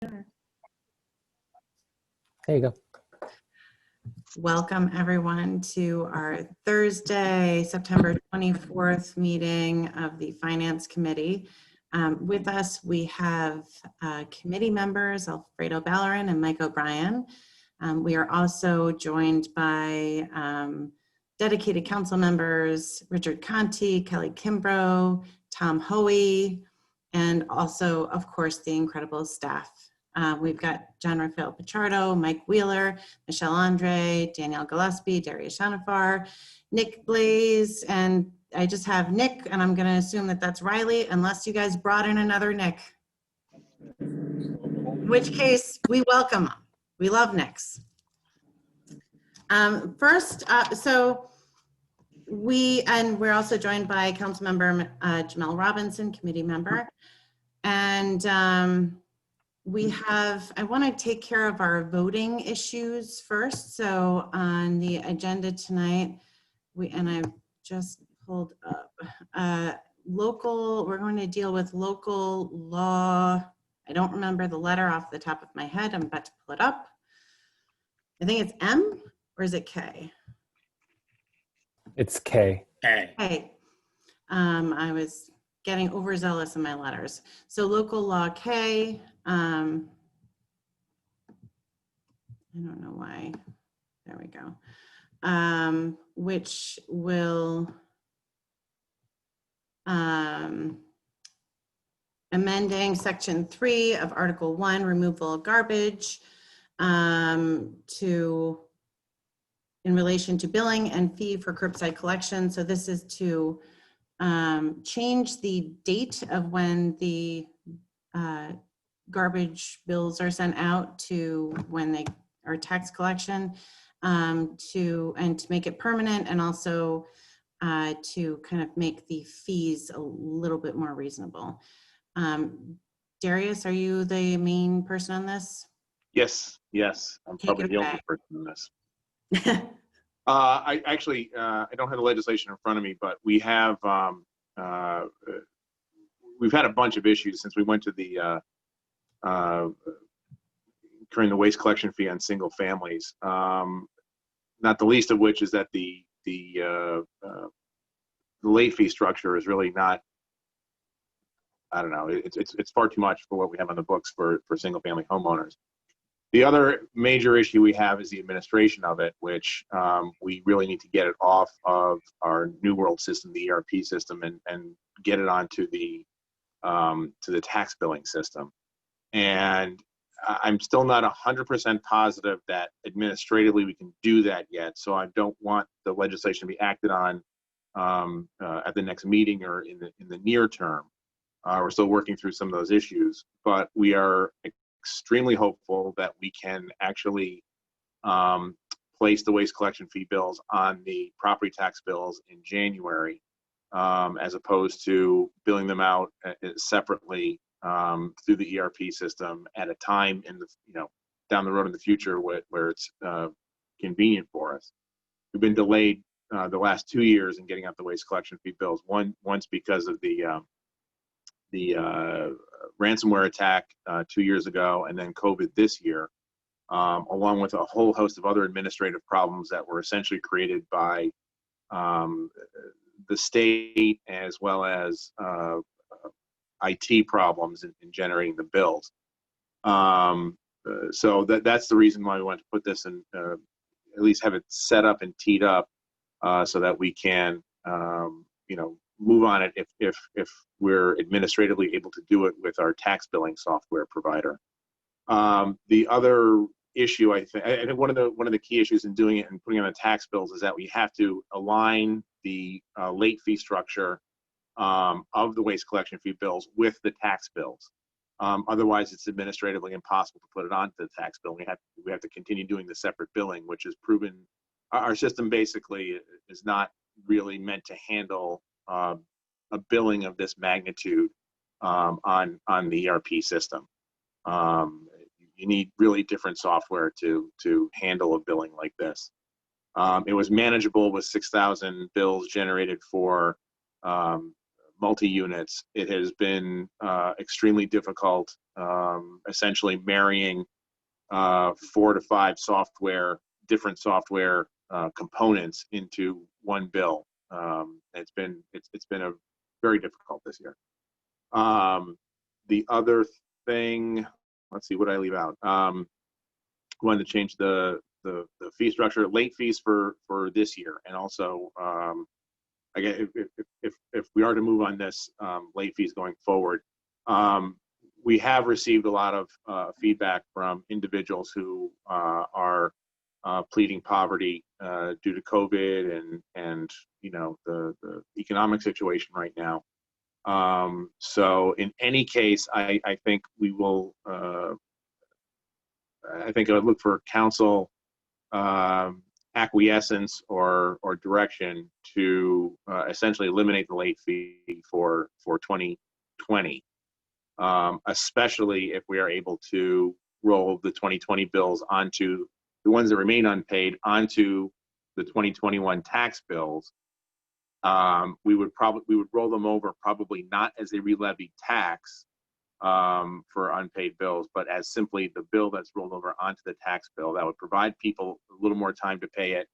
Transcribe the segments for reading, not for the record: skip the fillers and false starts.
There you go. Welcome everyone to our Thursday, September 24th meeting of the Finance Committee. With us, we have committee members, Alfredo Ballerin and Mike O'Brien. We are also joined by dedicated council members, Richard Conti, Kelly Kimbrough, Tom Hoey, and also, of course, the incredible staff. We've got John Rafael Pichardo, Mike Wheeler, Michelle Andre, Danielle Gillespie, Darius Shanafar, Nick Blaze, and I just have Nick, and I'm going to assume that that's Riley, unless you guys brought in another Nick. In which case, we welcome them. We love Nicks. We're also joined by Councilmember Jamel Robinson, committee member, and I want to take care of our voting issues first. So on the agenda tonight, I've just pulled up we're going to deal with local law. I don't remember the letter off the top of my head. I'm about to pull it up. I think it's M, or is it K? It's K. K. I was getting overzealous in my letters. So local law K. I don't know why. There we go. Which will amending section 3 of article 1, removal of garbage, in relation to billing and fee for curbside collection. So this is to change the date of when the garbage bills are sent out to when they are tax collection, to make it permanent, and also to kind of make the fees a little bit more reasonable. Darius, are you the main person on this? Yes. I'm probably the only person on this. I don't have the legislation in front of me, but we have we've had a bunch of issues since we went to the incurring the waste collection fee on single families. Not the least of which is that the late fee structure is really not. I don't know. It's far too much for what we have on the books for single family homeowners. The other major issue we have is the administration of it, which we really need to get it off of our New World system, the ERP system, and get it onto the to the tax billing system. And I'm still not 100% positive that administratively we can do that yet. So I don't want the legislation to be acted on at the next meeting or in the near term. We're still working through some of those issues, but we are extremely hopeful that we can actually place the waste collection fee bills on the property tax bills in January, as opposed to billing them out separately through the ERP system at a time in the down the road in the future where it's convenient for us. We've been delayed the last 2 years in getting out the waste collection fee bills. Once because of the ransomware attack 2 years ago, and then COVID this year, along with a whole host of other administrative problems that were essentially created by the state, as well as IT problems in generating the bills. So that's the reason why we want to put this in, at least have it set up and teed up so that we can, move on it if we're administratively able to do it with our tax billing software provider. The other issue, I think one of the key issues in doing it and putting on the tax bills is that we have to align the late fee structure of the waste collection fee bills with the tax bills. Otherwise, it's administratively impossible to put it onto the tax bill. We have to continue doing the separate billing, which has proven our system basically is not really meant to handle a billing of this magnitude on the ERP system. You need really different software to handle a billing like this. It was manageable with 6,000 bills generated for multi-units. It has been extremely difficult, essentially marrying 4 to 5 different software components into one bill. It's been a very difficult this year. The other thing, let's see, what did I leave out? Wanted to change the fee structure, late fees for this year, and also again, if we are to move on this, late fees going forward, we have received a lot of feedback from individuals who are pleading poverty due to COVID and the economic situation right now. So in any case, I think we will. I think I would look for council acquiescence or direction to essentially eliminate the late fee for 2020, especially if we are able to roll the 2020 bills onto the ones that remain unpaid onto the 2021 tax bills. We would roll them over, probably not as a re-levy tax for unpaid bills, but as simply the bill that's rolled over onto the tax bill. That would provide people a little more time to pay it,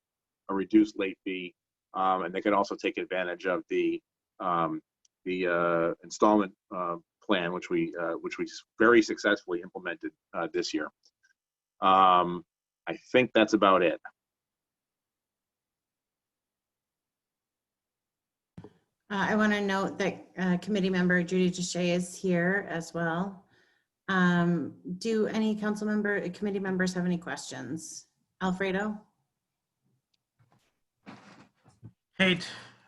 a reduced late fee, and they could also take advantage of the installment plan, which we very successfully implemented this year. I think that's about it. I want to note that committee member Judy Deshay is here as well. Do any committee members have any questions? Alfredo? Hey,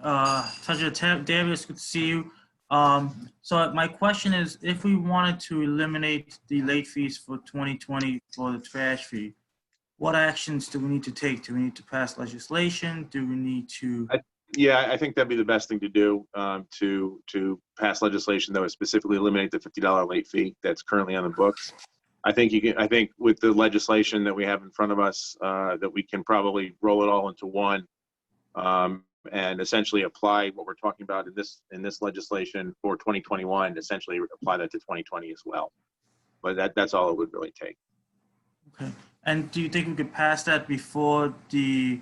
Tasha, Darius, good to see you. So my question is, if we wanted to eliminate the late fees for 2020 for the trash fee, what actions do we need to take? Do we need to pass legislation? Do we need to? Yeah, I think that'd be the best thing to do, to pass legislation that would specifically eliminate the $50 late fee that's currently on the books. I think with the legislation that we have in front of us, that we can probably roll it all into one, and essentially apply what we're talking about in this legislation for 2021, essentially apply that to 2020 as well. But that's all it would really take. Okay. And do you think we could pass that before the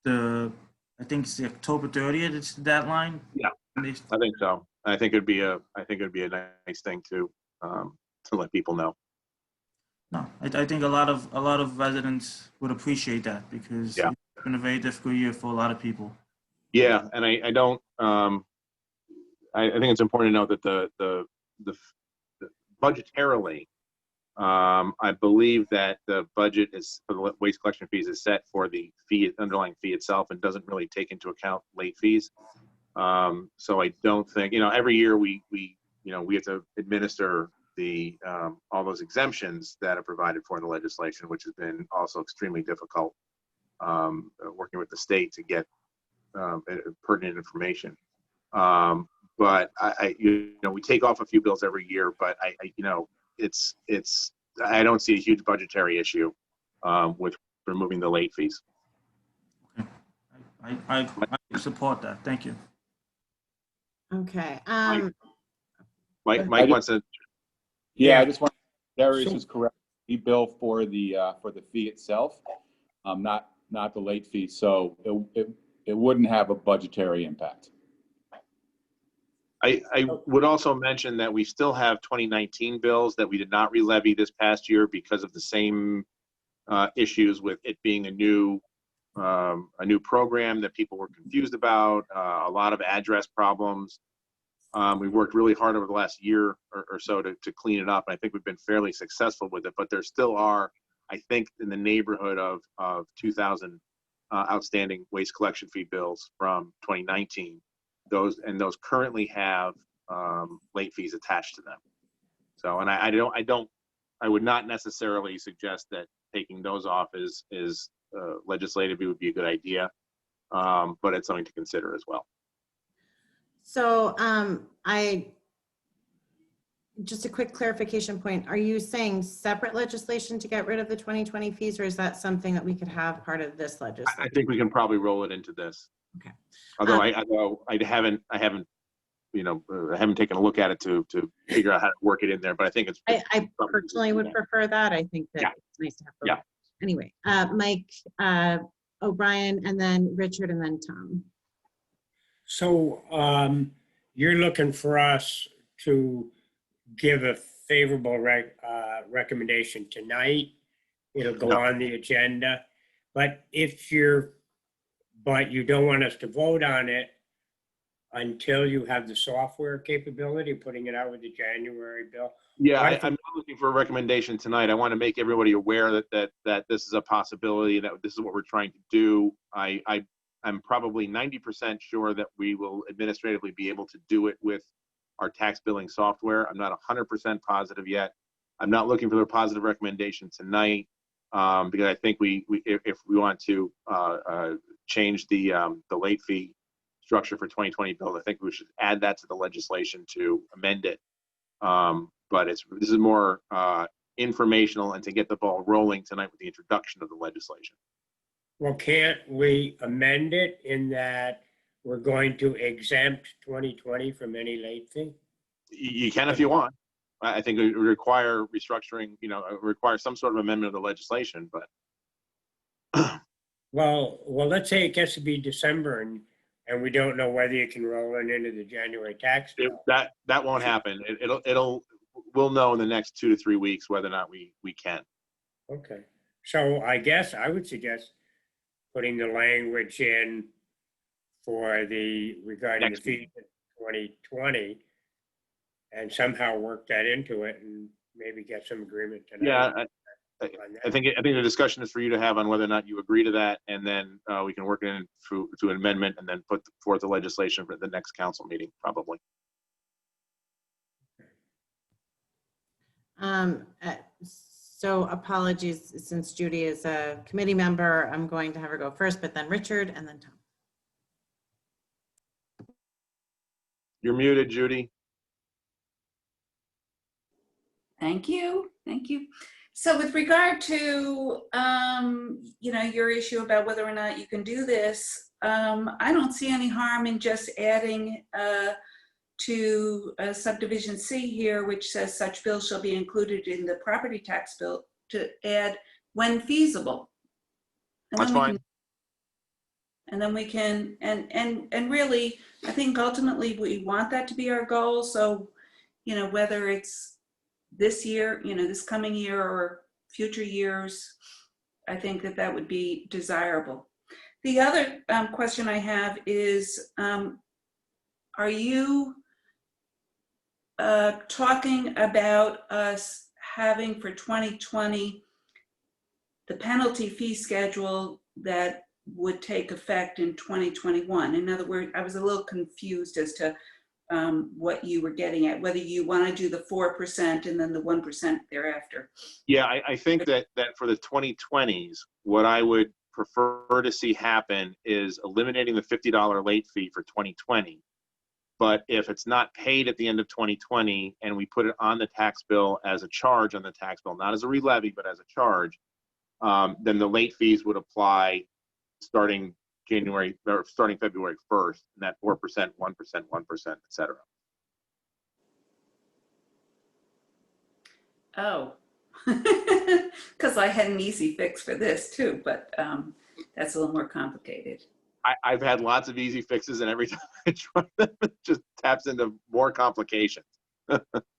I think it's the October 30th, it's the deadline? Yeah, I think so. I think it'd be a nice thing to let people know. No, I think a lot of residents would appreciate that, because yeah, it's been a very difficult year for a lot of people. Yeah, and I don't. I think it's important to note that the budgetarily, I believe that the budget is for the waste collection fees is set for the underlying fee itself, and doesn't really take into account late fees. So I don't think, every year we have to administer the all those exemptions that are provided for in the legislation, which has been also extremely difficult, working with the state to get pertinent information. But we take off a few bills every year, but I don't see a huge budgetary issue with removing the late fees. Okay. I support that. Thank you. Okay. Mike wants to. Yeah, I just want. Darius is correct. We bill for the fee itself, not the late fee. So it wouldn't have a budgetary impact. I would also mention that we still have 2019 bills that we did not re-levy this past year because of the same issues with it being a new program that people were confused about, a lot of address problems. We worked really hard over the last year or so to clean it up. And I think we've been fairly successful with it, but there still are, I think, in the neighborhood of 2,000 outstanding waste collection fee bills from 2019. Those currently have late fees attached to them. So, and I would not necessarily suggest that taking those off is legislatively would be a good idea, but it's something to consider as well. So just a quick clarification point. Are you saying separate legislation to get rid of the 2020 fees, or is that something that we could have part of this legislation? I think we can probably roll it into this. Okay. Although I haven't I haven't taken a look at it to figure out how to work it in there, but I think it's. I personally would prefer that. I think that Yeah. it's nice to have. Yeah. both. Anyway, Mike, O'Brien, and then Richard, and then Tom. So you're looking for us to give a favorable recommendation tonight. It'll go No. on the agenda. But but you don't want us to vote on it until you have the software capability, putting it out with the January bill. Yeah, What if I'm not looking for a recommendation tonight. I want to make everybody aware that this is a possibility, that this is what we're trying to do. I'm probably 90% sure that we will administratively be able to do it with our tax billing software. I'm not 100% positive yet. I'm not looking for a positive recommendation tonight because I think if we want to change the late fee structure for 2020 bill, I think we should add that to the legislation to amend it. But this is more informational and to get the ball rolling tonight with the introduction of the legislation. Well, can't we amend it in that we're going to exempt 2020 from any late fee? You can if you want. I think it would require restructuring, require some sort of amendment of the legislation, but. Well, let's say it gets to be December and we don't know whether you can roll it into the January tax bill. That won't happen. We'll know in the next 2 to 3 weeks whether or not we can. Okay. So I guess I would suggest putting the language in for regarding Next the fees in 2020 and somehow work that into it and maybe get some agreement tonight. Yeah, I think the discussion is for you to have on whether or not you agree to that, and then we can work it in to an amendment and then put forth the legislation for the next council meeting, probably. So apologies, since Judy is a committee member, I'm going to have her go first, but then Richard and then Tom. You're muted, Judy. Thank you. Thank you. So with regard to, your issue about whether or not you can do this, I don't see any harm in just adding to subdivision C here, which says such bill shall be included in the property tax bill, to add when feasible. And That's fine. And then we can, and really, I think ultimately we want that to be our goal. So, whether it's this year, this coming year or future years, I think that would be desirable. The other question I have is, are you talking about us having for 2020 the penalty fee schedule that would take effect in 2021? In other words, I was a little confused as to what you were getting at, whether you want to do the 4% and then the 1% thereafter. Yeah, I think that for the 2020s, what I would prefer to see happen is eliminating the $50 late fee for 2020. But if it's not paid at the end of 2020 and we put it on the tax bill as a charge on the tax bill, not as a re-levy, but as a charge, then the late fees would apply starting February 1st, and that 4%, 1%, 1%, et cetera. Oh, because I had an easy fix for this too, but that's a little more complicated. I've had lots of easy fixes, and every time I try them, it just taps into more complications.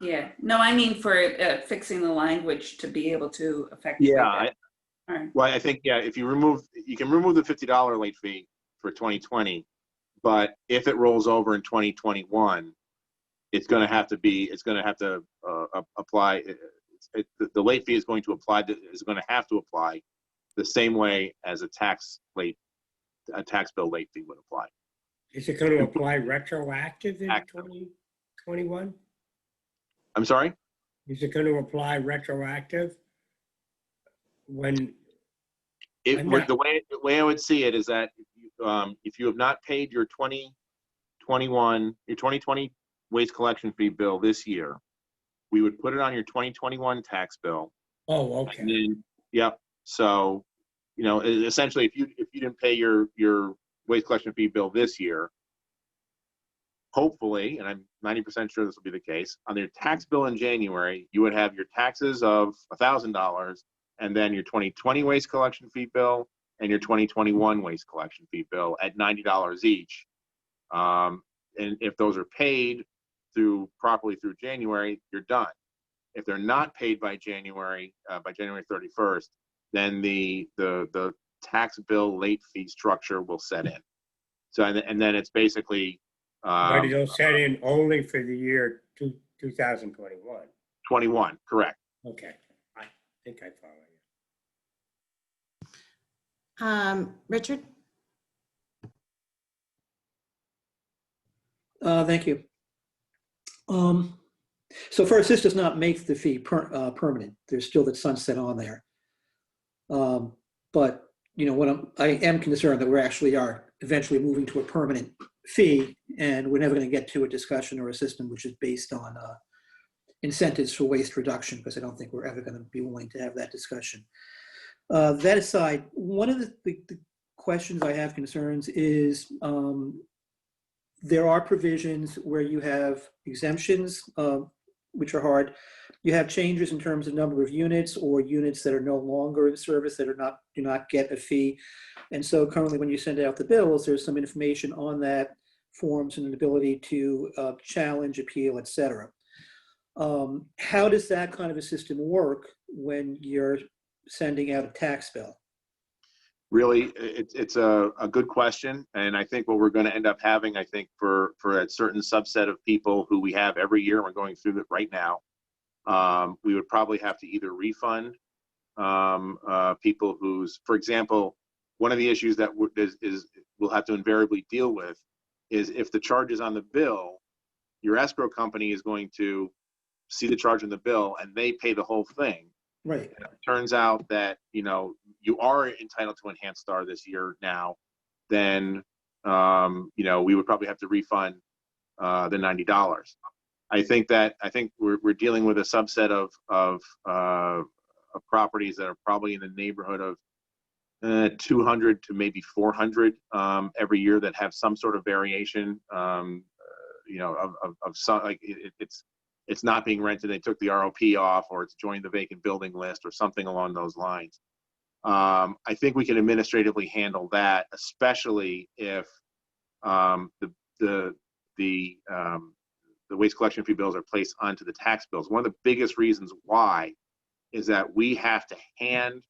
Yeah, no, I mean for fixing the language to be able to effectively. Yeah, all right. well, I think, if you can remove the $50 late fee for 2020, but if it rolls over in 2021, it's going to have to apply. The late fee is going to have to apply the same way as a tax bill late fee would apply. Is it going to apply retroactive in 2021? I'm sorry? Is it going to apply retroactive when? The way I would see it is that if you have not paid your 2020 waste collection fee bill this year, we would put it on your 2021 tax bill. Oh, okay. And then, yep. So, essentially, if you didn't pay your waste collection fee bill this year, hopefully, and I'm 90% sure this will be the case, on your tax bill in January, you would have your taxes of $1,000 and then your 2020 waste collection fee bill and your 2021 waste collection fee bill at $90 each. And if those are paid properly through January, you're done. If they're not paid by January 31st, then the tax bill late fee structure will set in. So and then it's basically But it'll set in only for the year 2021. 21, correct. Okay, I think I follow you. Richard? Thank you. So first, this does not make the fee permanent. There's still that sunset on there. But you know, I am concerned that we actually are eventually moving to a permanent fee, and we're never going to get to a discussion or a system which is based on incentives for waste reduction, because I don't think we're ever going to be willing to have that discussion. That aside, one of the questions I have concerns is there are provisions where you have exemptions, which are hard. You have changes in terms of number of units or units that are no longer in service that do not get a fee. And so currently when you send out the bills, there's some information on that, forms and an ability to challenge, appeal, et cetera. How does that kind of a system work when you're sending out a tax bill? Really, it's a good question. And I think what we're going to end up having, I think for a certain subset of people who we have every year, we're going through it right now, we would probably have to either refund people who's, for example, one of the issues that we'll have to invariably deal with is if the charge is on the bill, your escrow company is going to see the charge on the bill and they pay the whole thing. Right. And it turns out that, you know, you are entitled to Enhanced Star this year now, then, you know, we would probably have to refund the $90. I think we're dealing with a subset of properties that are probably in the neighborhood of 200 to maybe 400 every year that have some sort of variation, you know, of some, like it's not being rented, they took the ROP off, or it's joined the vacant building list or something along those lines. I think we can administratively handle that, especially if the waste collection fee bills are placed onto the tax bills. One of the biggest reasons why is that we have to hand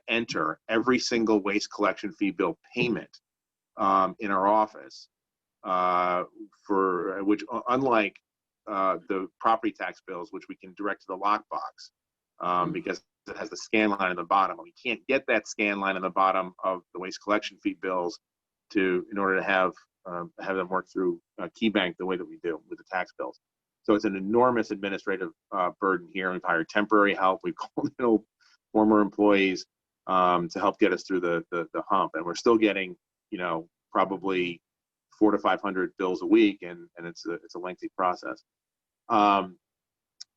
enter every single waste collection fee bill payment in our office, for which, unlike the property tax bills, which we can direct to the lockbox, because it has the scan line in the bottom. We can't get that scan line in the bottom of the waste collection fee bills in order to have them work through KeyBank the way that we do with the tax bills. So it's an enormous administrative burden here. We've hired temporary help. We've called in former employees to help get us through the hump, and we're still getting, you know, probably 400 to 500 bills a week, and it's a lengthy process.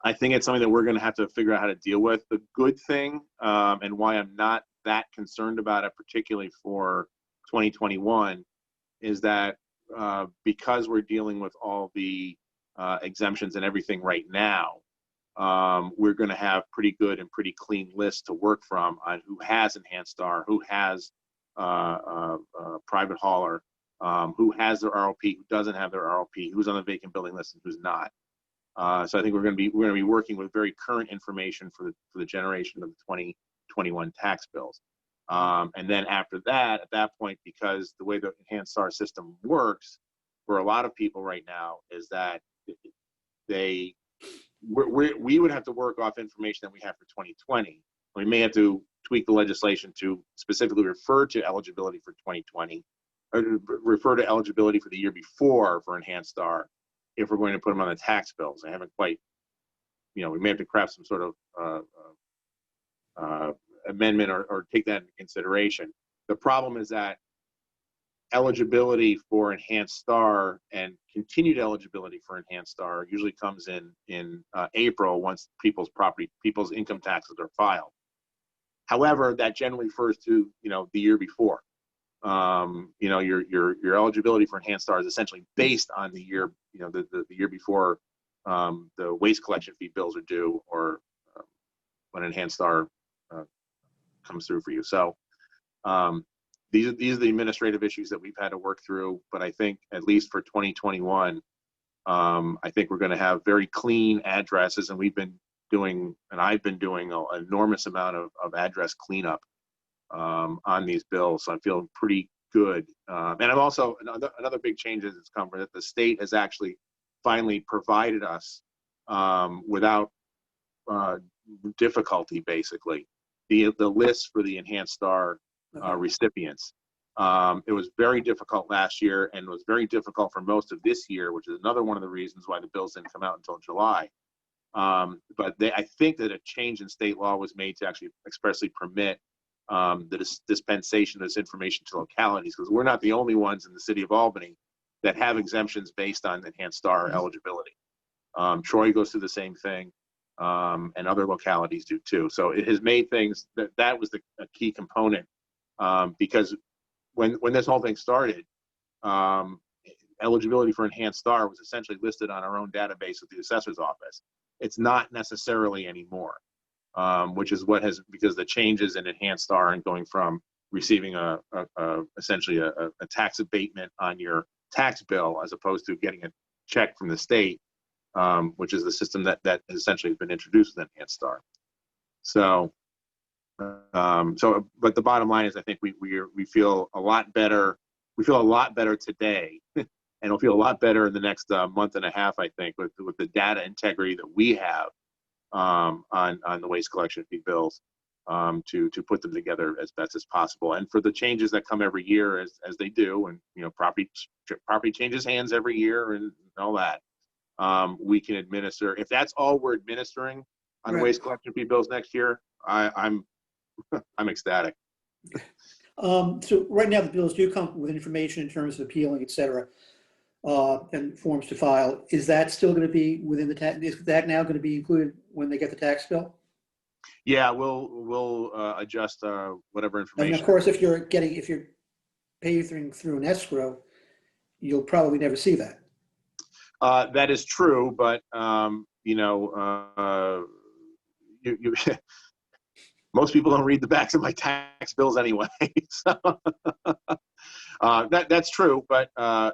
I think it's something that we're going to have to figure out how to deal with. The good thing, and why I'm not that concerned about it, particularly for 2021, is that because we're dealing with all the exemptions and everything right now, we're going to have pretty good and pretty clean lists to work from on who has Enhanced Star, who has private hauler, who has their ROP, who doesn't have their ROP, who's on the vacant building list and who's not. So I think we're going to be working with very current information for the generation of the 2021 tax bills. And then after that, at that point, because the way the Enhanced Star system works for a lot of people right now is that we would have to work off information that we have for 2020. We may have to tweak the legislation to specifically refer to eligibility for 2020, or refer to eligibility for the year before for Enhanced Star if we're going to put them on the tax bills. I haven't quite, you know, we may have to craft some sort of amendment or take that into consideration. The problem is that eligibility for Enhanced Star and continued eligibility for Enhanced Star usually comes in April once people's income taxes are filed. However, that generally refers to, you know, the year before. you know, your eligibility for enhanced star is essentially based on the year, you know, the year before the waste collection fee bills are due, or when enhanced star comes through for you. So these are the administrative issues that we've had to work through. But I think at least for 2021, I think we're going to have very clean addresses, and I've been doing an enormous amount of address cleanup on these bills. So I'm feeling pretty good. And I'm also, another big change that's come from that the state has actually finally provided us without difficulty, basically, the list for the enhanced star recipients. It was very difficult last year, and was very difficult for most of this year, which is another one of the reasons why the bills didn't come out until July. But I think that a change in state law was made to actually expressly permit the dispensation of this information to localities, because we're not the only ones in the city of Albany that have exemptions based on enhanced star eligibility. Troy goes through the same thing, and other localities do too. So it has made things that was a key component, because when this whole thing started, eligibility for enhanced star was essentially listed on our own database at the assessor's office. It's not necessarily anymore, which is what has, because the changes in enhanced star and going from receiving essentially a tax abatement on your tax bill as opposed to getting a check from the state, which is the system that essentially has been introduced with enhanced star. So, but the bottom line is, I think we feel a lot better. We feel a lot better today, and we'll feel a lot better in the next month and a half, I think, with the data integrity that we have on the waste collection fee bills, to put them together as best as possible. And for the changes that come every year, as they do, and you know, property changes hands every year and all that, we can administer. If that's all we're administering on Right. waste collection fee bills next year, I'm ecstatic. So right now, the bills do come with information in terms of appealing, et cetera, and forms to file. Is that still going to be within the tax? Is that now going to be included when they get the tax bill? Yeah, we'll adjust whatever information. And of course, if you're paying through an escrow, you'll probably never see that. That is true, but you know, you most people don't read the backs of my tax bills anyway. So that's true, but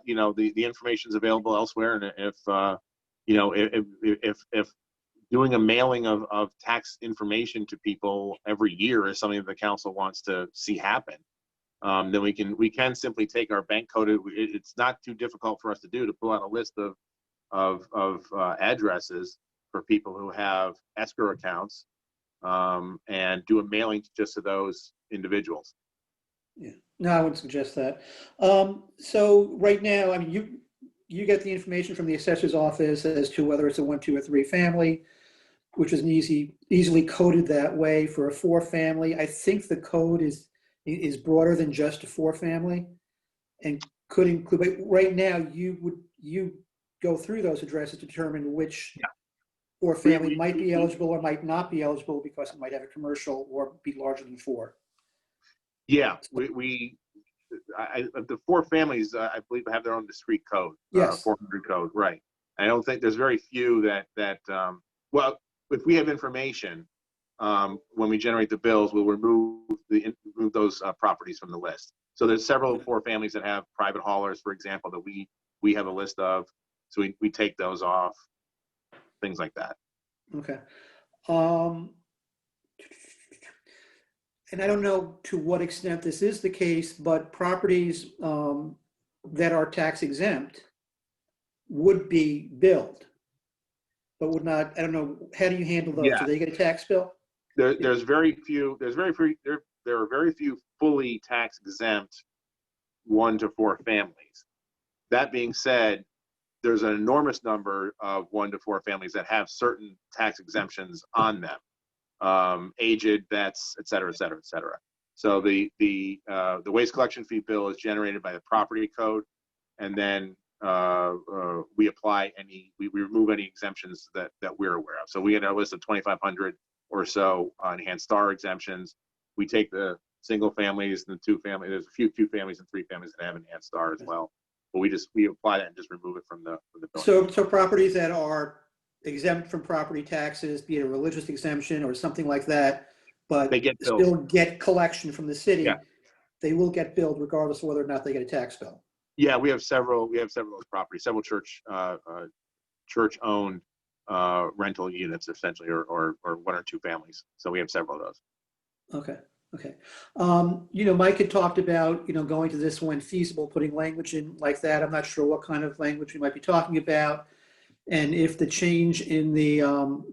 you know, the information is available elsewhere, and if you know, if doing a mailing of tax information to people every year is something that the council wants to see happen, then we can simply take our bank code. It's not too difficult for us to do, to pull out a list of addresses for people who have escrow accounts, and do a mailing just to those individuals. Yeah, no, I wouldn't suggest that. So right now, I mean, you get the information from the assessor's office as to whether it's a 1, 2, or 3 family, which is an easily coded that way. For a 4 family, I think the code is broader than just a 4 family, and could include. But right now, you go through those addresses to determine which 4 family might be eligible or might not be eligible because it might have a commercial or be larger than 4. Yeah, the 4 families, I believe, have their own discrete code. Yes. 400 code, right? I don't think there's very few that well, if we have information, when we generate the bills, we'll remove those properties from the list. So there's several 4 families that have private haulers, for example, that we have a list of. So we take those off, things like that. Okay. And I don't know to what extent this is the case, but properties that are tax exempt would be billed, but would not. I don't know. How do you handle those? Yeah. Do they get a tax bill? There are very few fully tax exempt 1 to 4 families. That being said, there's an enormous number of 1 to 4 families that have certain tax exemptions on them, aged, vets, et cetera, et cetera, et cetera. So the waste collection fee bill is generated by the property code, and then we remove any exemptions that we're aware of. So we had a list of 2,500 or so enhanced star exemptions. We take the single families and 2 families. There's a few 2 families and 3 families that have an Ant Star as well. But we apply that and just remove it from the building. So properties that are exempt from property taxes, be it a religious exemption or something like that, but They get billed. still get collection from the city, Yeah. they will get billed regardless of whether or not they get a tax bill. Yeah, we have several of those properties, several church-owned rental units essentially, or 1 or 2 families. So we have several of those. Okay. Mike had talked about, going to this when feasible, putting language in like that. I'm not sure what kind of language we might be talking about. And if the change in the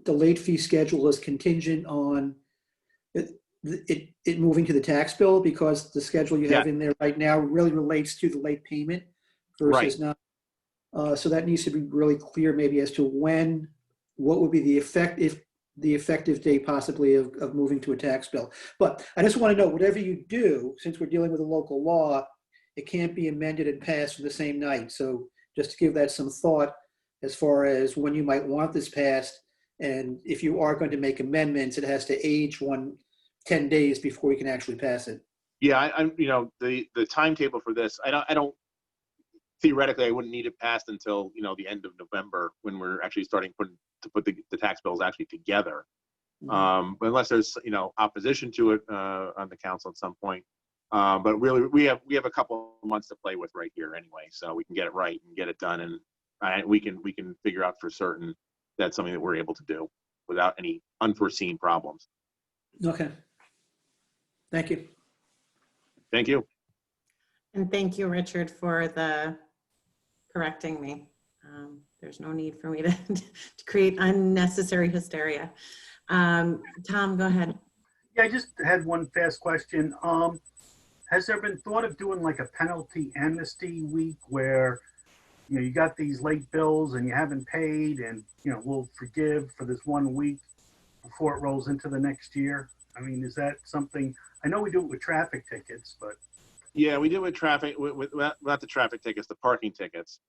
late fee schedule is contingent on it moving to the tax bill, because the schedule you have in there right now really relates to the late payment versus not. So that needs to be really clear maybe as to what would be the effective date possibly of moving to a tax bill. But I just want to know, whatever you do, since we're dealing with a local law, it can't be amended and passed the same night. So just to give that some thought as far as when you might want this passed, and if you are going to make amendments, it has to age 10 days before you can actually pass it. Yeah, the timetable for this, I don't theoretically I wouldn't need it passed until the end of November, when we're actually starting to put the tax bills actually together. But unless there's opposition to it on the council at some point. But really, we have a couple of months to play with right here anyway, so we can get it right and get it done, and we can figure out for certain that's something that we're able to do without any unforeseen problems. Okay. Thank you. Thank you. And thank you, Richard, for correcting me. There's no need for me to create unnecessary hysteria. Tom, go ahead. Yeah, I just had one fast question. Has there been thought of doing like a penalty amnesty week where, you got these late bills and you haven't paid, and, we'll forgive for this 1 week before it rolls into the next year? I mean, is that something? I know we do it with traffic tickets, but. Yeah, we do it with traffic, not the traffic tickets, the parking tickets.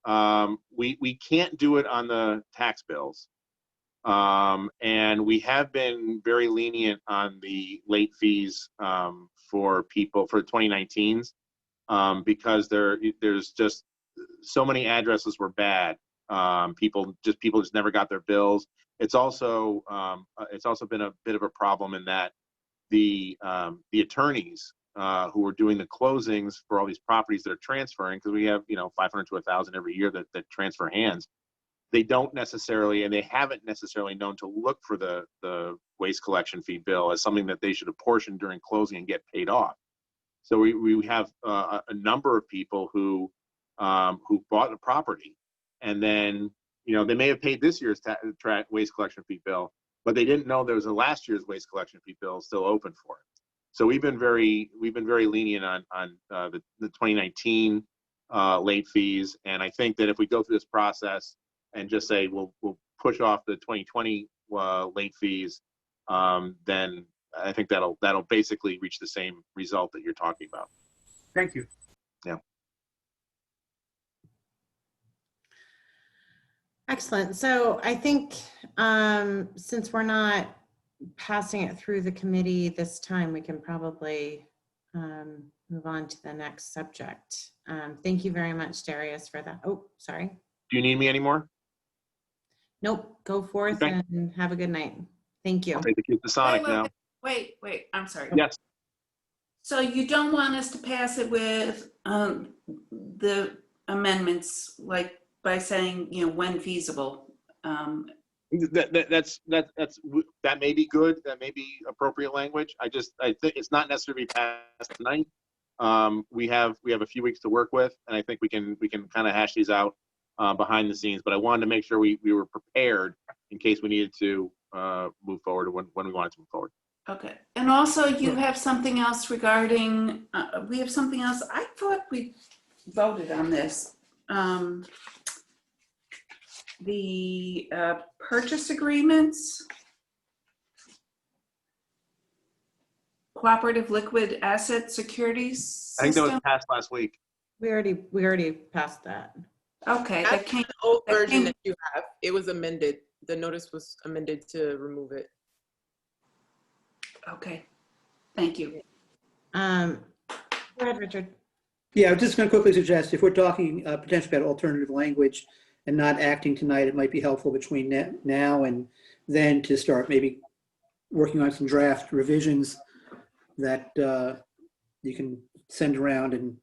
We can't do it on the tax bills. And we have been very lenient on the late fees for people for 2019s because there's just so many addresses were bad. People just never got their bills. It's also been a bit of a problem in that the attorneys who are doing the closings for all these properties that are transferring, because we have 500 to 1,000 every year that transfer hands. They don't necessarily, and they haven't necessarily known to look for the waste collection fee bill as something that they should apportion during closing and get paid off. So we have a number of people who bought the property, and then they may have paid this year's waste collection fee bill, but they didn't know there was a last year's waste collection fee bill still open for it. So we've been very lenient on the 2019 late fees, and I think that if we go through this process and just say we'll push off the 2020 late fees, then I think that'll basically reach the same result that you're talking about. Thank you. Yeah. Excellent. So I think since we're not passing it through the committee this time, we can probably move on to the next subject. Thank you very much, Darius, for that. Oh, sorry. Do you need me anymore? Nope. Go forth and have a good night. Thank you. I'll take the kid to Sonic now. Wait, I'm sorry. Yes. So you don't want us to pass it with the amendments, like by saying, when feasible? That may be good. That may be appropriate language. I think it's not necessarily passed tonight. We have a few weeks to work with, and I think we can kind of hash these out behind the scenes. But I wanted to make sure we were prepared in case we needed to move forward when we wanted to move forward. Okay. And also you have something else regarding, we have something else. I thought we voted on this. The purchase agreements, cooperative liquid asset securities system. I think that was passed last week. We already passed that. Okay. That's the old version that you have. It was amended. The notice was amended to remove it. Okay. Thank you. Go ahead, Richard. Yeah, I was just going to quickly suggest, if we're talking potentially about alternative language and not acting tonight, it might be helpful between now and then to start maybe working on some draft revisions that you can send around and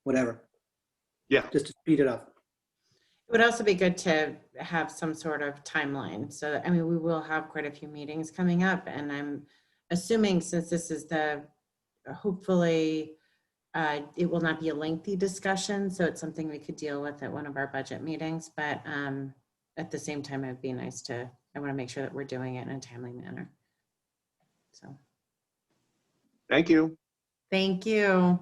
whatever. Yeah. Just to speed it up. It would also be good to have some sort of timeline. So, I mean, we will have quite a few meetings coming up, and I'm assuming since this is hopefully, it will not be a lengthy discussion, so it's something we could deal with at one of our budget meetings. But at the same time, it'd be nice I want to make sure that we're doing it in a timely manner. So, Thank you. thank you.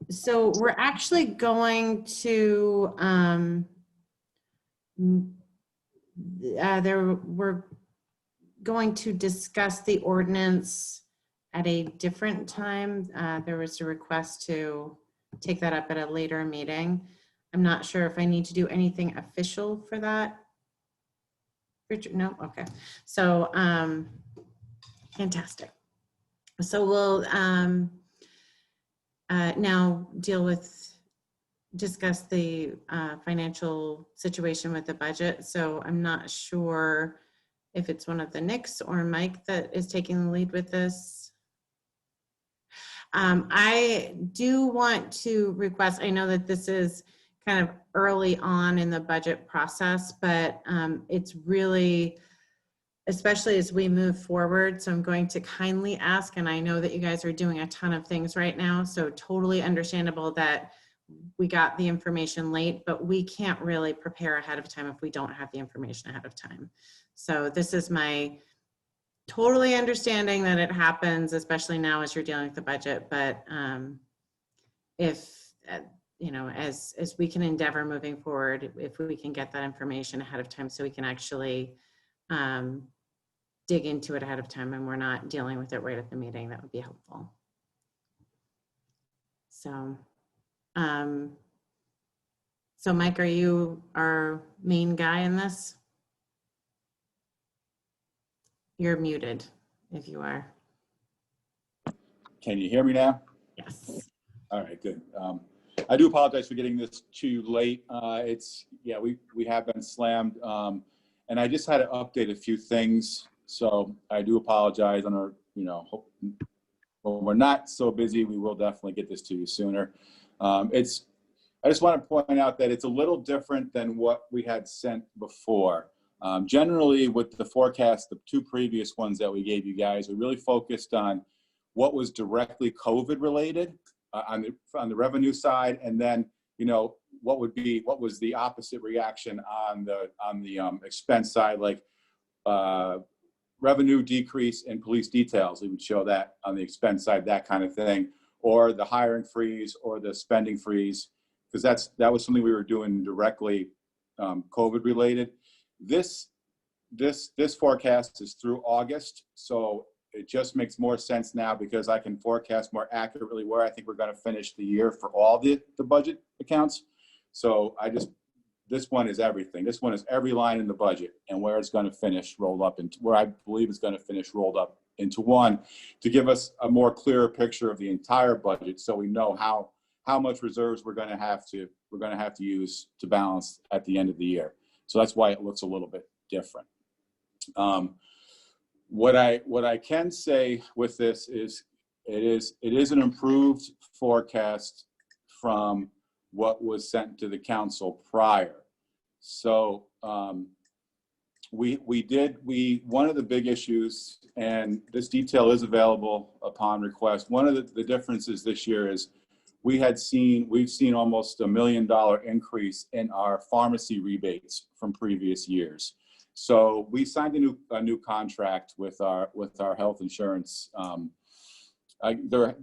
So we're actually going to, we're going to discuss the ordinance at a different time. There was a request to take that up at a later meeting. I'm not sure if I need to do anything official for that. Richard, no? Okay. So, fantastic. So we'll now discuss the financial situation with the budget. So I'm not sure if it's one of the Nicks or Mike that is taking the lead with this. I do want to request, I know that this is kind of early on in the budget process, but it's really, especially as we move forward. So I'm going to kindly ask, and I know that you guys are doing a ton of things right now, so totally understandable that we got the information late, but we can't really prepare ahead of time if we don't have the information ahead of time. So this is my totally understanding that it happens, especially now as you're dealing with the budget, but if, you know, as we can endeavor moving forward, if we can get that information ahead of time so we can actually dig into it ahead of time and we're not dealing with it right at the meeting, that would be helpful. So, so Mike, are you our main guy in this? You're muted if you are. Can you hear me now? Yes. All right, good. I do apologize for getting this too late. Yeah, we have been slammed. And I just had to update a few things. So I do apologize on our, you know, when we're not so busy, we will definitely get this to you sooner. I just want to point out that it's a little different than what we had sent before. Generally with the forecast, the two previous ones that we gave you guys, we really focused on what was directly COVID related on the revenue side, and then, you know, what was the opposite reaction on the expense side, like revenue decrease in police details. We would show that on the expense side, that kind of thing, or the hiring freeze or the spending freeze, because that was something we were doing directly COVID related. This forecast is through August, so it just makes more sense now because I can forecast more accurately where I think we're going to finish the year for all the budget accounts. So this one is everything. This one is every line in the budget and where it's going to finish rolled up into where I believe it's going to finish rolled up into one, to give us a more clearer picture of the entire budget, so we know how much reserves we're going to have to use to balance at the end of the year. So that's why it looks a little bit different. What I can say with this is it is an improved forecast from what was sent to the council prior. So one of the big issues, and this detail is available upon request, one of the differences this year is we've seen almost $1 million increase in our pharmacy rebates from previous years. So we signed a new contract with our health insurance. They're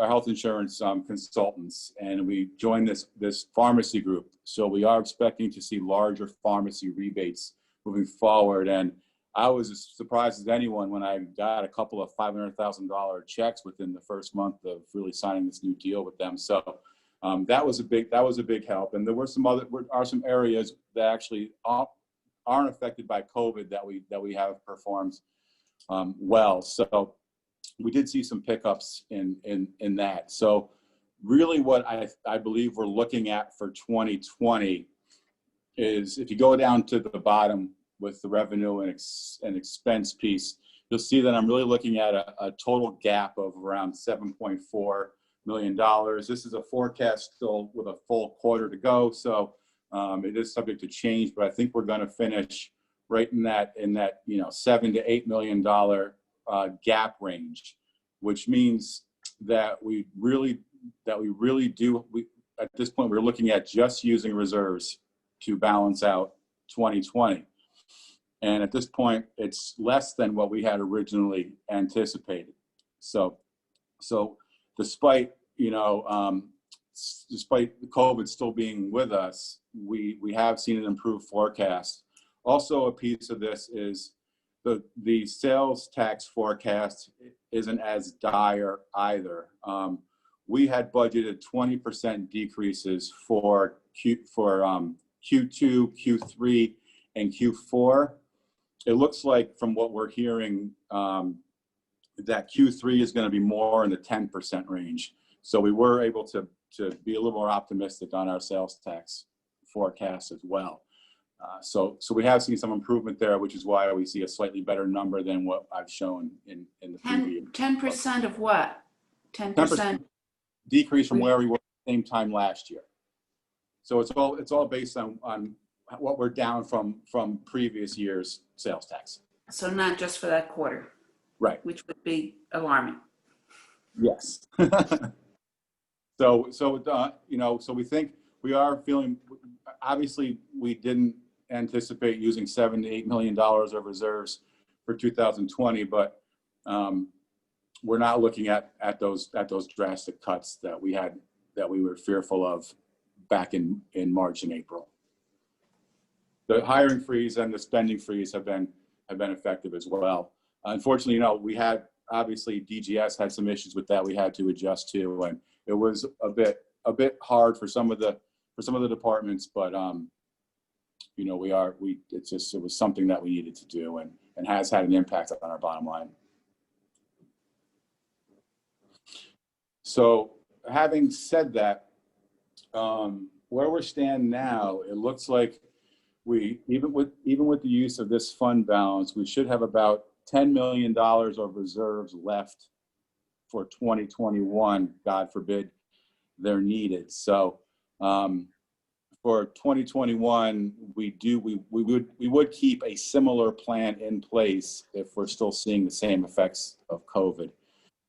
our health insurance consultants, and we joined this pharmacy group. So we are expecting to see larger pharmacy rebates moving forward. And I was as surprised as anyone when I got a couple of $500,000 checks within the first month of really signing this new deal with them. So that was a big help. And there were some areas that actually aren't affected by COVID that we have performed well. So we did see some pickups in that. So really what I believe we're looking at for 2020 is, if you go down to the bottom with the revenue and expense piece, you'll see that I'm really looking at a total gap of around $7.4 million. This is a forecast still with a full quarter to go, so it is subject to change, but I think we're going to finish right in that $7 to $8 million gap range, which means that we really do. At this point, we're looking at just using reserves to balance out 2020. And at this point, it's less than what we had originally anticipated. So despite COVID still being with us, we have seen an improved forecast. Also, a piece of this is the sales tax forecast isn't as dire either. We had budgeted 20% decreases for Q2, Q3, and Q4. It looks like, from what we're hearing, that Q3 is going to be more in the 10% range. So we were able to be a little more optimistic on our sales tax forecast as well. So we have seen some improvement there, which is why we see a slightly better number than what I've shown in the preview. 10% of what? 10% decrease from where we were at the same time last year. So it's all based on what we're down from previous year's sales tax. So not just for that quarter, Right. which would be alarming. Yes. So we think we are feeling. Obviously, we didn't anticipate using $7 to $8 million of reserves for 2020, but we're not looking at those drastic cuts that we were fearful of back in March and April. The hiring freeze and the spending freeze have been effective as well. Unfortunately, we had, obviously, DGS had some issues with that we had to adjust to, and it was a bit hard for some of the departments, but it was something that we needed to do, and has had an impact on our bottom line. So having said that, where we stand now, it looks like we, even with the use of this fund balance, we should have about $10 million of reserves left for 2021. God forbid they're needed. So for 2021, we would keep a similar plan in place if we're still seeing the same effects of COVID,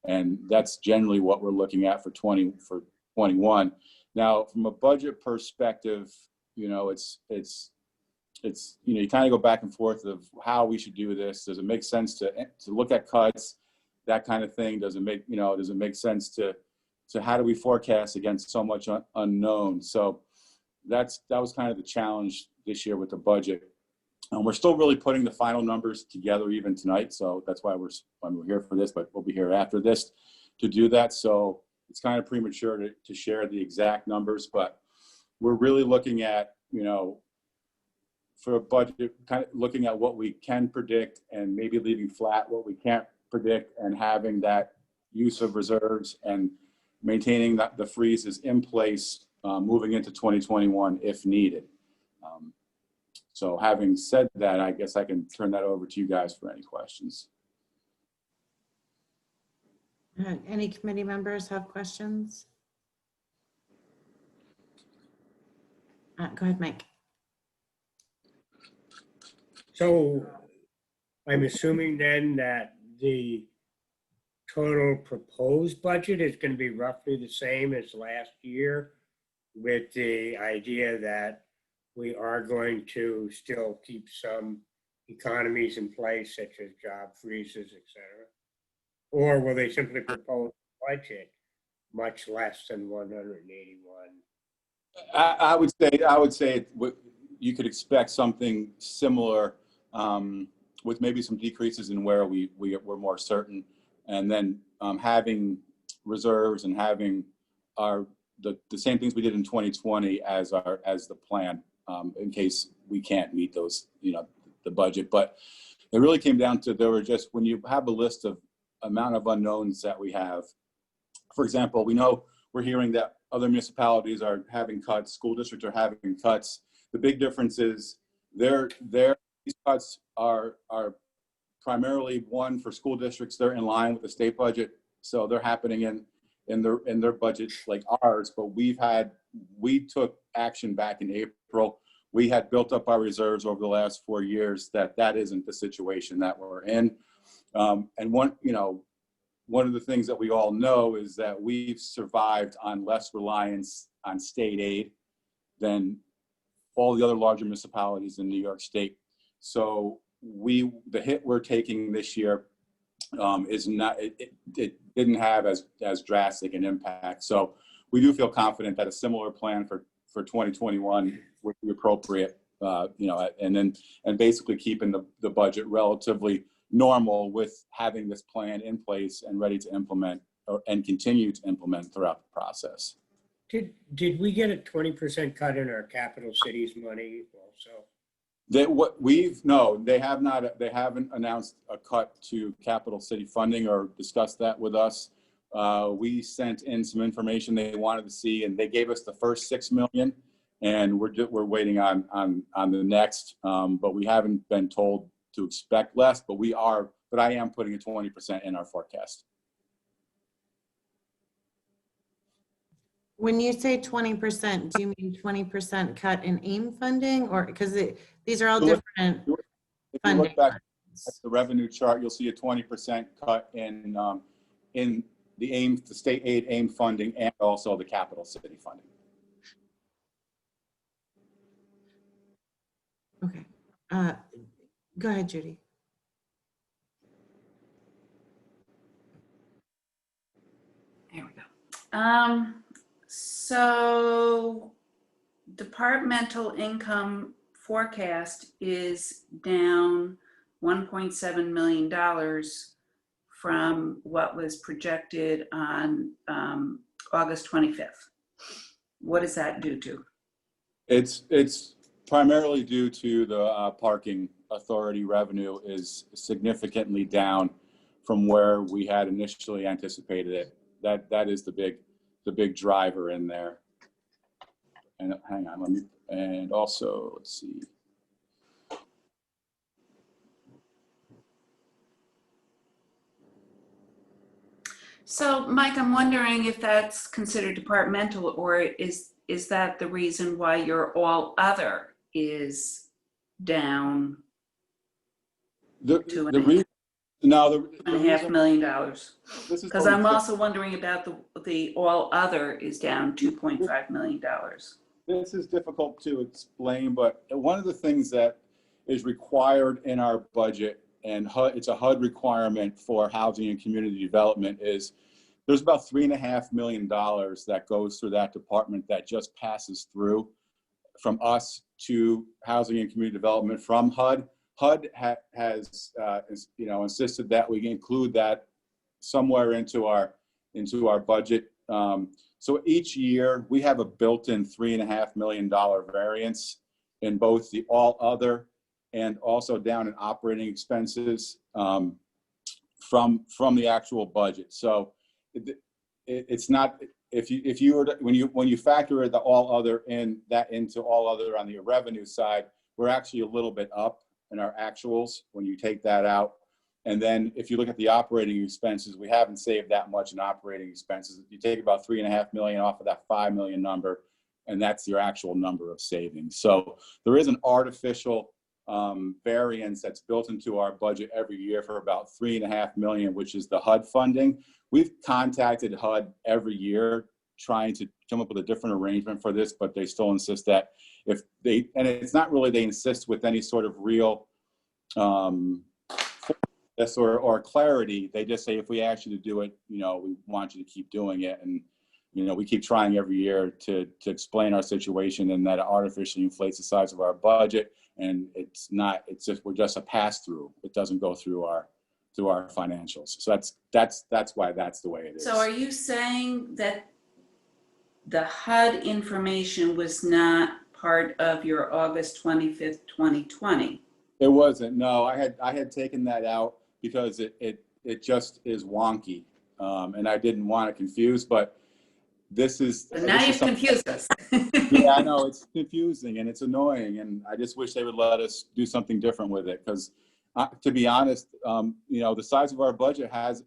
and that's generally what we're looking at for 2021. Now, from a budget perspective, it's you kind of go back and forth of how we should do this. Does it make sense to look at cuts, that kind of thing? Does it make sense to how do we forecast against so much unknown? So that was kind of the challenge this year with the budget. And we're still really putting the final numbers together even tonight. So that's why we're here for this, but we'll be here after this to do that. So it's kind of premature to share the exact numbers, but we're really looking at, for a budget, kind of looking at what we can predict and maybe leaving flat what we can't predict, and having that use of reserves and maintaining the freezes in place moving into 2021 if needed. So having said that, I guess I can turn that over to you guys for any questions. Any committee members have questions? Go ahead, Mike. So I'm assuming then that the total proposed budget is going to be roughly the same as last year, with the idea that we are going to still keep some economies in place, such as job freezes, et cetera? Or will they simply propose a budget much less than 181? I would say you could expect something similar, with maybe some decreases in where we're more certain, and then having reserves and having the same things we did in 2020 as the plan, in case we can't meet those, the budget. But it really came down to, when you have a list of amount of unknowns that we have. For example, we're hearing that other municipalities are having cuts, school districts are having cuts. The big difference is these cuts are primarily, one, for school districts, they're in line with the state budget, so they're happening in their budget like ours. But we took action back in April. We had built up our reserves over the last 4 years. That isn't the situation that we're in. And one of the things that we all know is that we've survived on less reliance on state aid than all the other larger municipalities in New York State. So the hit we're taking this year is not, it didn't have as drastic an impact. So we do feel confident that a similar plan for 2021 would be appropriate, and basically keeping the budget relatively normal with having this plan in place and ready to implement and continue to implement throughout the process. Did we get a 20% cut in our capital cities money also? They have not. They haven't announced a cut to capital city funding or discussed that with us. We sent in some information they wanted to see, and they gave us the first $6 million, and we're waiting on the next. But we haven't been told to expect less. But I am putting a 20% in our forecast. When you say 20%, do you mean 20% cut in AIM funding, or because these are all different If you funding? look back at the revenue chart, you'll see a 20% cut in the state aid AIM funding and also the capital city funding. Okay. Go ahead, Judy. There we go. So departmental income forecast is down $1.7 million from what was projected on August 25th. What is that due to? It's primarily due to the parking authority revenue is significantly down from where we had initially anticipated it. That is the big driver in there. And hang on, and also, let's see. So Mike, I'm wondering if that's considered departmental, or is that the reason why your all other is down $2.5 million? Because I'm also wondering about the all other is down $2.5 million. This is difficult to explain, but one of the things that is required in our budget, and it's a HUD requirement for housing and community development, is there's about $3.5 million that goes through that department that just passes through from us to housing and community development from HUD. HUD has insisted that we include that somewhere into our budget. So each year we have a built-in $3.5 million variance in both the all other and also down in operating expenses from the actual budget. So it's not, if you were to, when you factor the all other into all other on the revenue side, we're actually a little bit up in our actuals when you take that out. And then if you look at the operating expenses, we haven't saved that much in operating expenses. You take about $3.5 million off of that $5 million number, and that's your actual number of savings. So there is an artificial variance that's built into our budget every year for about $3.5 million, which is the HUD funding. We've contacted HUD every year trying to come up with a different arrangement for this, but they still insist that if they, and it's not really they insist with any sort of real or clarity. They just say, if we ask you to do it, we want you to keep doing it. And, we keep trying every year to explain our situation, and that it artificially inflates the size of our budget. And we're just a pass through. It doesn't go through our financials. So that's why that's the way it is. So are you saying that the HUD information was not part of your August 25th, 2020? It wasn't. No, I had taken that out because it it just is wonky. And I didn't want to confuse, but this is. But now this is you've something- confused us. Yeah, I know, it's confusing and it's annoying, and I just wish they would let us do something different with it, because to be honest, you know, the size of our budget has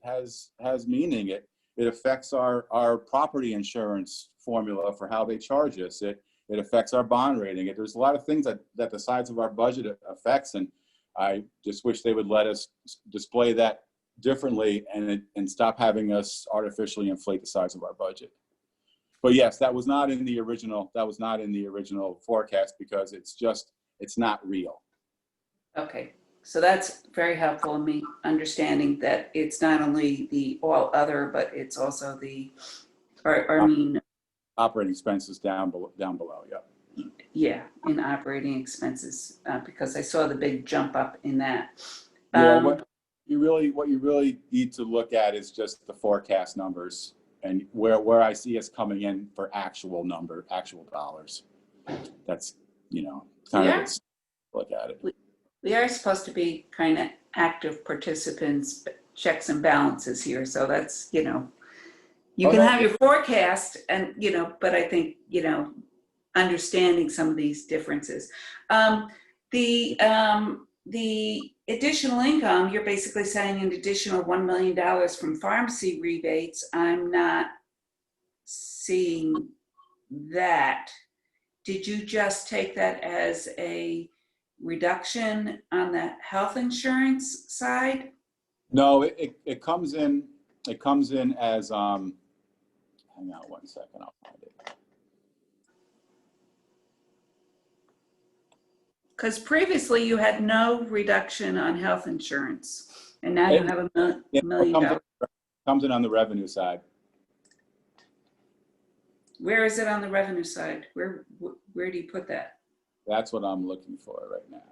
meaning. It affects our property insurance formula for how they charge us. It affects our bond rating. There's a lot of things that the size of our budget affects, and I just wish they would let us display that differently and stop having us artificially inflate the size of our budget. But yes, that was not in the original. That was not in the original forecast, because it's not real. Okay, so that's very helpful in me understanding that it's not only the all other, but it's also the, or I mean, Operating expenses down below. Yeah. yeah, in operating expenses, because I saw the big jump up in that. Yeah. What you really need to look at is just the forecast numbers, and where I see us coming in for actual dollars. That's, you know, kind Yeah. of look at it. We are supposed to be kind of active participants, checks and balances here. So that's, you know, you can have your forecast and, you know, but I think, you know, understanding some of these differences. The additional income, you're basically saying an additional $1 million from pharmacy rebates. I'm not seeing that. Did you just take that as a reduction on the health insurance side? No, it comes in as hang on one second, I'll find it. Because previously you had no reduction on health insurance, and now you have $1 million. Comes in on the revenue side. Where is it on the revenue side? Where do you put that? That's what I'm looking for right now.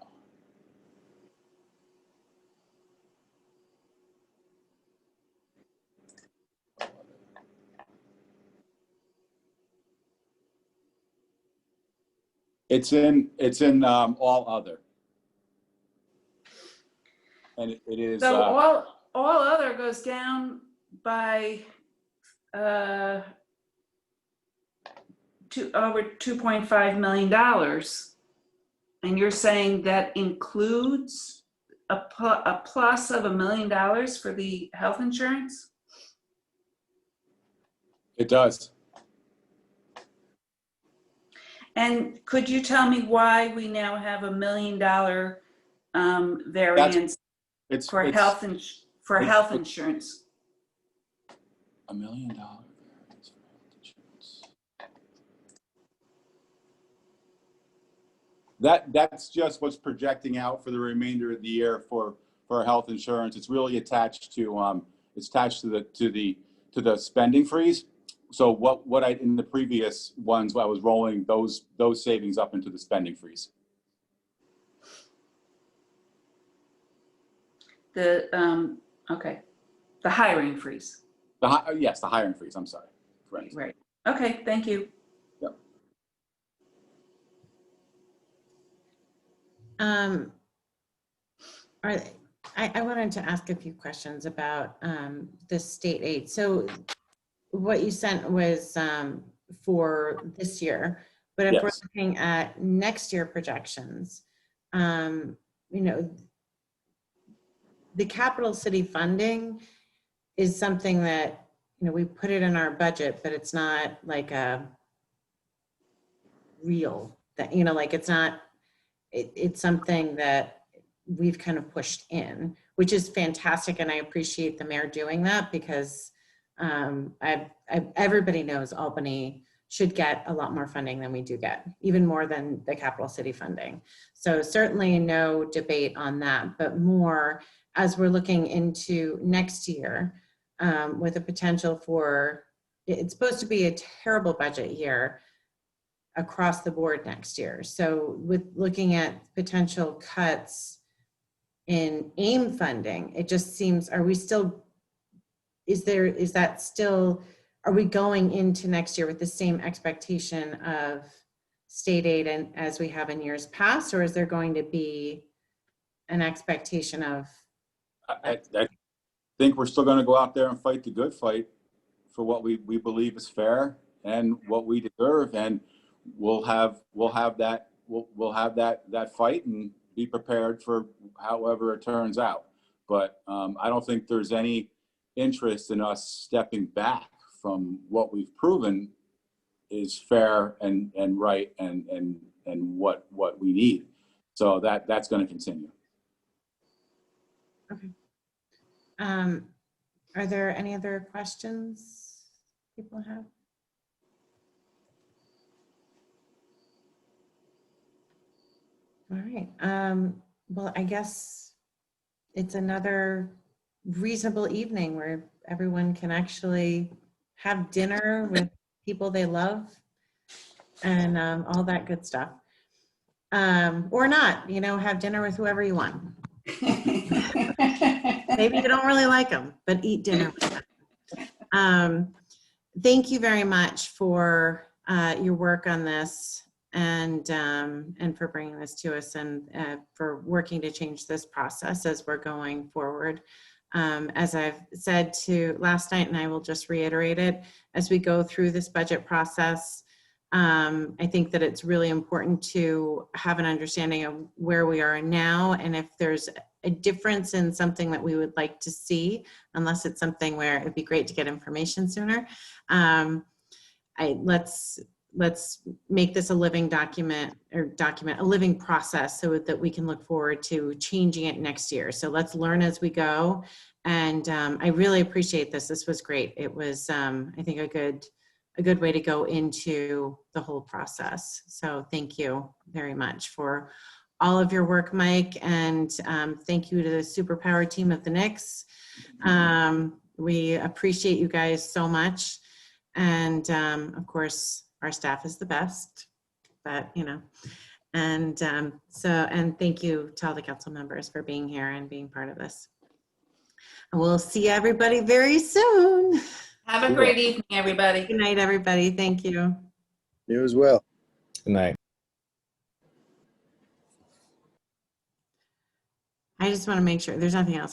It's in all other, and it is. So all other goes down by over $2.5 million, and you're saying that includes a plus of $1 million for the health insurance? It does. And could you tell me why we now have $1 million variance for health insurance? $1 million variance for health insurance. That's just what's projecting out for the remainder of the year for health insurance. It's really attached to the spending freeze. So what I in the previous ones, I was rolling those savings up into the spending freeze. The hiring freeze. Yes, the hiring freeze. I'm sorry. Right. Okay. Thank you. Yep. I wanted to ask a few questions about the state aid. So what you sent was for this year, but if we're looking at next year projections, you know, the capital city funding is something that, you know, we put it in our budget, but it's not like a real that, you know, like it's not, it's something that we've kind of pushed in, which is fantastic. And I appreciate the mayor doing that, because everybody knows Albany should get a lot more funding than we do get, even more than the capital city funding. So certainly no debate on that, but more as we're looking into next year with a potential for, it's supposed to be a terrible budget year across the board next year. So with looking at potential cuts in AIM funding, it just seems, are we still, are we going into next year with the same expectation of state aid and as we have in years past, or is there going to be an expectation of? think we're still going to go out there and fight the good fight for what we believe is fair and what we deserve, and we'll have that fight and be prepared for however it turns out. But I don't think there's any interest in us stepping back from what we've proven is fair and right and what we need. So that's going to continue. Okay. Are there any other questions people have? All right. Well, I guess it's another reasonable evening where everyone can actually have dinner with people they love and all that good stuff. Or not, have dinner with whoever you want. Maybe you don't really like them, but eat dinner with them. Thank you very much for your work on this and for bringing this to us and for working to change this process as we're going forward. As I've said to last night, and I will just reiterate it, as we go through this budget process, I think that it's really important to have an understanding of where we are now, and if there's a difference in something that we would like to see, unless it's something where it'd be great to get information sooner. Let's make this a living document a living process so that we can look forward to changing it next year. So let's learn as we go. And I really appreciate this. This was great. It was, I think, a good way to go into the whole process. So thank you very much for all of your work, Mike, and thank you to the superpower team of the Knicks. We appreciate you guys so much. And of course, our staff is the best, but and thank you to all the council members for being here and being part of this. And we'll see everybody very soon. Have a great evening, everybody. Good night, everybody. Thank you. You as well. Good night. I just want to make sure there's nothing else.